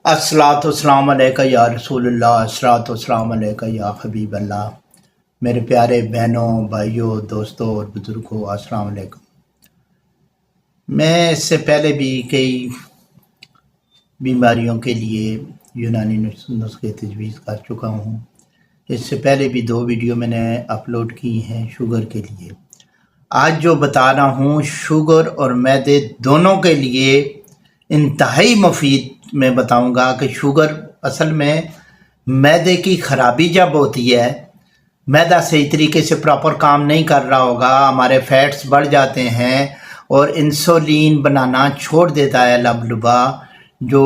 अस्सलातु वस्सलाम अलैका या रसूल अल्लाह, अस्सलातु वस्सलाम अलैका या हबीब अल्लाह। मेरे प्यारे बहनों, भाइयों, दोस्तों और बुज़ुर्गों, अस्सलाम वालेकुम। मैं इससे पहले भी कई बीमारियों के लिए यूनानी नुस्खे तजवीज़ कर चुका हूँ। इससे पहले भी 2 वीडियो मैंने अपलोड की हैं शुगर के लिए। आज जो बता रहा हूँ शुगर और मैदे दोनों के लिए इंतहाई मुफीद मैं बताऊंगा कि शुगर असल में मैदे की ख़राबी जब होती है, मैदा सही तरीके से प्रॉपर काम नहीं कर रहा होगा, हमारे फैट्स बढ़ जाते हैं और इंसुलिन बनाना छोड़ देता है लबलबा। जो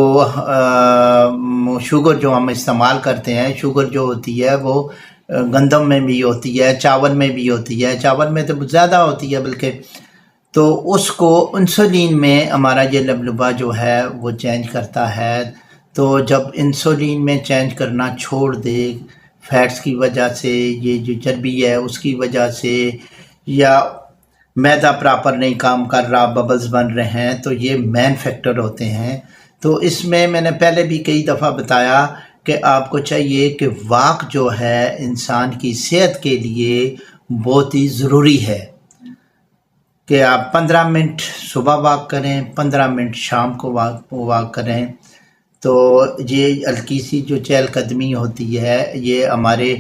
शुगर जो हम इस्तेमाल करते हैं, शुगर जो होती है वो गंदम में भी होती है, चावल में भी होती है, चावल में तो ज़्यादा होती है बल्कि, तो उसको इंसुलिन में हमारा ये लबलबा जो है वो चेंज करता है। तो जब इंसुलिन में चेंज करना छोड़ दे फैट्स की वजह से, ये जो चर्बी है उसकी वजह से, या मैदा प्रॉपर नहीं काम कर रहा, बबल्स बन रहे हैं, तो ये मेन फैक्टर होते हैं। तो इसमें मैंने पहले भी कई दफ़ा बताया कि आपको चाहिए कि वॉक जो है इंसान की सेहत के लिए बहुत ही ज़रूरी है कि आप 15 मिनट सुबह वॉक करें, 15 मिनट शाम को वॉक करें। तो ये हल्की सी जो चहलकदमी होती है, ये हमारे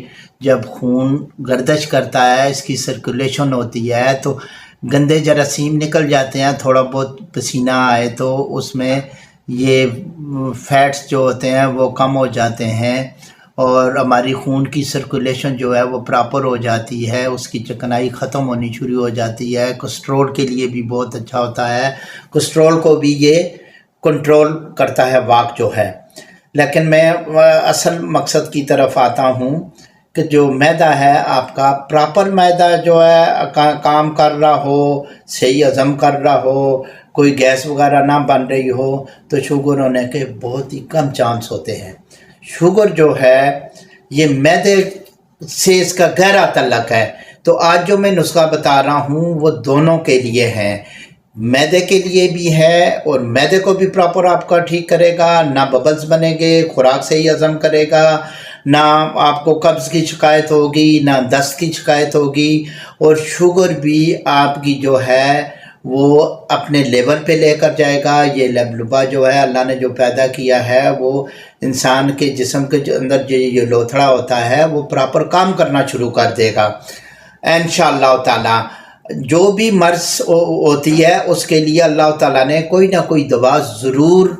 जब खून गर्दिश करता है, इसकी सर्कुलेशन होती है, तो गंदे जरासीम निकल जाते हैं, थोड़ा बहुत पसीना आए तो उसमें ये फैट्स जो होते हैं वो कम हो जाते हैं और हमारी खून की सर्कुलेशन जो है वो प्रॉपर हो जाती है, उसकी चिकनाई ख़त्म होनी शुरू हो जाती है। कोलेस्ट्रॉल के लिए भी बहुत अच्छा होता है, कोलेस्ट्रॉल को भी ये कंट्रोल करता है वॉक जो है। लेकिन मैं असल मकसद की तरफ आता हूँ कि जो मैदा है आपका प्रॉपर मैदा जो है काम कर रहा हो, सही हज़म कर रहा हो, कोई गैस वगैरह ना बन रही हो, तो शुगर होने के बहुत ही कम चांस होते हैं। शुगर जो है ये मैदे से इसका गहरा तल्लक है। तो आज जो मैं नुस्खा बता रहा हूँ वो दोनों के लिए है, मैदे के लिए भी है और मैदे को भी प्रॉपर आपका ठीक करेगा, ना बबल्स बनेंगे, खुराक से ही हज़म करेगा, ना आपको कब्ज़ की शिकायत होगी, ना दस्त की शिकायत होगी, और शुगर भी आपकी जो है वो अपने लेवल पे लेकर जाएगा। ये लबलबा जो है अल्लाह ने जो पैदा किया है वो इंसान के जिस्म के अंदर जो ये लोथड़ा होता है वो प्रॉपर काम करना शुरू कर देगा इंशाअल्लाह ताला। जो भी मर्ज़ होती है उसके लिए अल्लाह ताला ने कोई ना कोई दवा ज़रूर